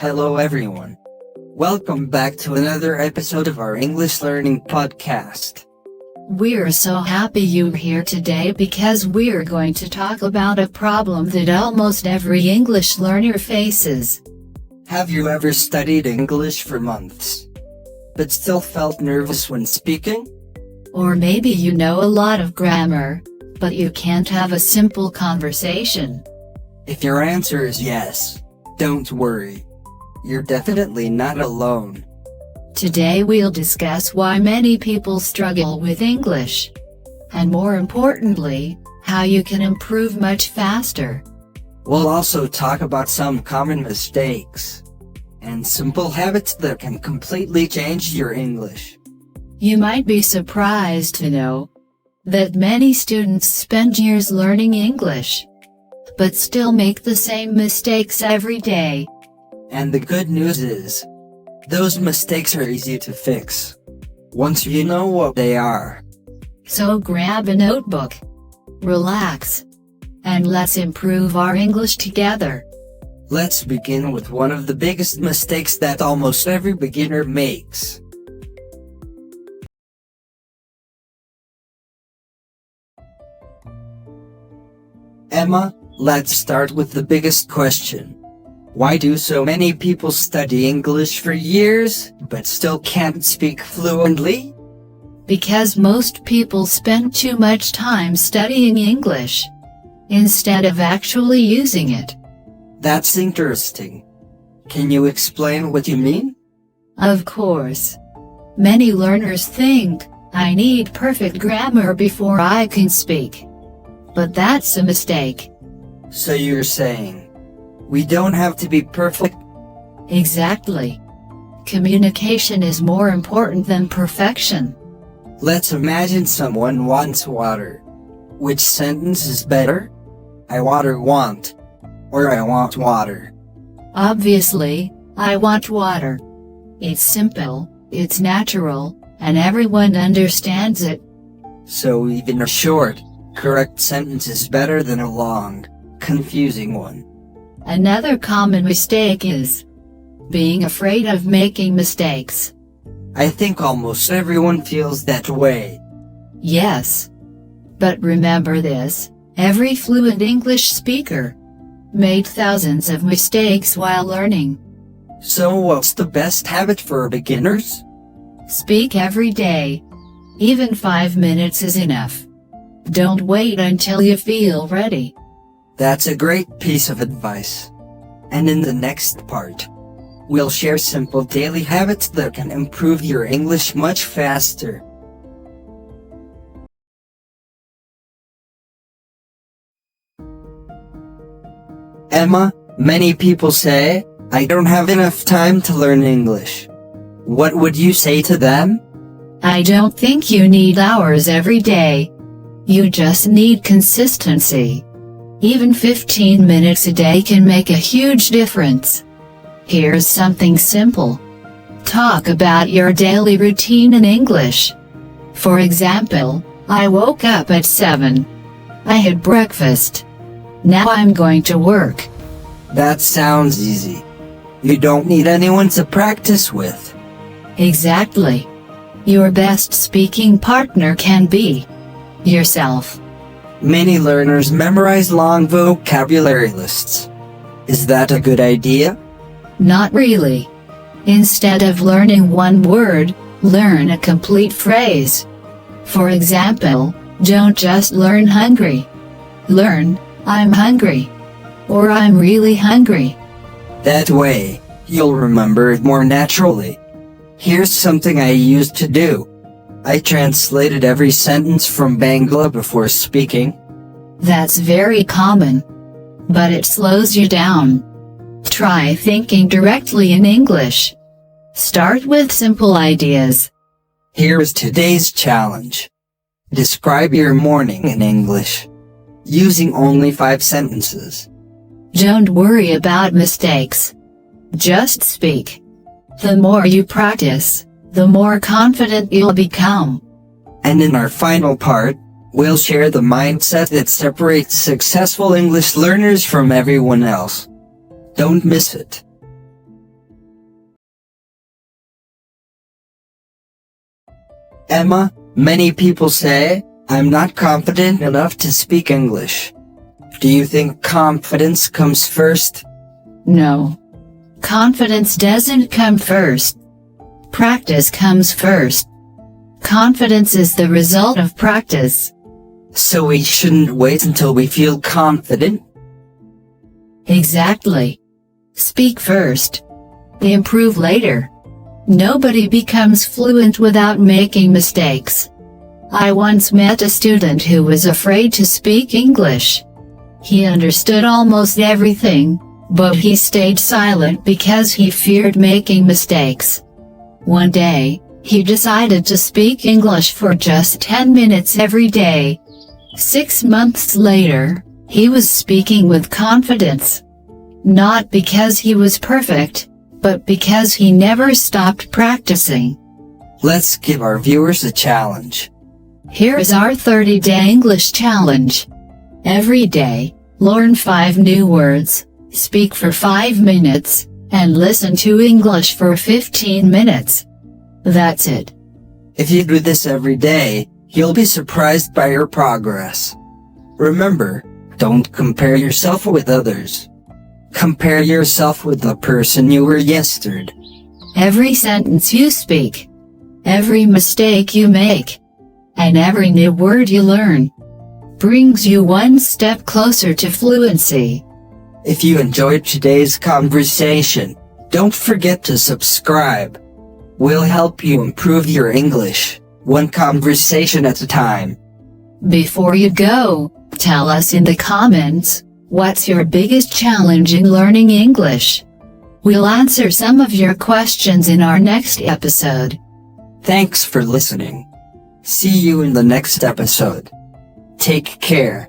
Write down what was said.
Hello everyone. Welcome back to another episode of our English Learning Podcast. We're so happy you're here today because we're going to talk about a problem that almost every English learner faces. Have you ever studied English for months, but still felt nervous when speaking? Or maybe you know a lot of grammar, but you can't have a simple conversation. If your answer is yes, don't worry. You're definitely not alone. Today we'll discuss why many people struggle with English. And more importantly, how you can improve much faster. We'll also talk about some common mistakes and simple habits that can completely change your English. You might be surprised to know that many students spend years learning English, but still make the same mistakes every day. And the good news is, those mistakes are easy to fix once you know what they are. So grab a notebook, relax, and let's improve our English together. Let's begin with one of the biggest mistakes that almost every beginner makes. Emma, let's start with the biggest question. Why do so many people study English for years, but still can't speak fluently? Because most people spend too much time studying English, instead of actually using it. That's interesting. Can you explain what you mean? Of course. Many learners think, I need perfect grammar before I can speak. But that's a mistake. So you're saying, we don't have to be perfect? Exactly. Communication is more important than perfection. Let's imagine someone wants water. Which sentence is better? I want, or I want water? Obviously, I want water. It's simple, it's natural, and everyone understands it. So even a short, correct sentence is better than a long, confusing one. Another common mistake is being afraid of making mistakes. I think almost everyone feels that way. Yes. But remember this, every fluent English speaker made thousands of mistakes while learning. So what's the best habit for beginners? Speak every day. Even 5 minutes is enough. Don't wait until you feel ready. That's a great piece of advice. And in the next part, we'll share simple daily habits that can improve your English much faster. Emma, many people say, I don't have enough time to learn English. What would you say to them? I don't think you need hours every day. You just need consistency. Even 15 minutes a day can make a huge difference. Here's something simple. Talk about your daily routine in English. For example, I woke up at 7. I had breakfast. Now I'm going to work. That sounds easy. You don't need anyone to practice with. Exactly. Your best speaking partner can be yourself. Many learners memorize long vocabulary lists. Is that a good idea? Not really. Instead of learning one word, learn a complete phrase. For example, don't just learn hungry. Learn, I'm hungry. Or I'm really hungry. That way, you'll remember it more naturally. Here's something I used to do. I translated every sentence from Bangla before speaking. That's very common. But it slows you down. Try thinking directly in English. Start with simple ideas. Here is today's challenge. Describe your morning in English, using only 5 sentences. Don't worry about mistakes. Just speak. The more you practice, the more confident you'll become. And in our final part, we'll share the mindset that separates successful English learners from everyone else. Don't miss it. Emma, many people say, I'm not confident enough to speak English. Do you think confidence comes first? No. Confidence doesn't come first. Practice comes first. Confidence is the result of practice. So we shouldn't wait until we feel confident? Exactly. Speak first. Improve later. Nobody becomes fluent without making mistakes. I once met a student who was afraid to speak English. He understood almost everything, but he stayed silent because he feared making mistakes. One day, he decided to speak English for just 10 minutes every day. 6 months later, he was speaking with confidence. Not because he was perfect, but because he never stopped practicing. Let's give our viewers a challenge. Here is our 30-day English challenge. Every day, learn 5 new words, speak for 5 minutes, and listen to English for 15 minutes. That's it. If you do this every day, you'll be surprised by your progress. Remember, don't compare yourself with others. Compare yourself with the person you were yesterday. Every sentence you speak, every mistake you make, and every new word you learn brings you one step closer to fluency. If you enjoyed today's conversation, don't forget to subscribe. We'll help you improve your English, one conversation at a time. Before you go, tell us in the comments, what's your biggest challenge in learning English? We'll answer some of your questions in our next episode. Thanks for listening. See you in the next episode. Take care.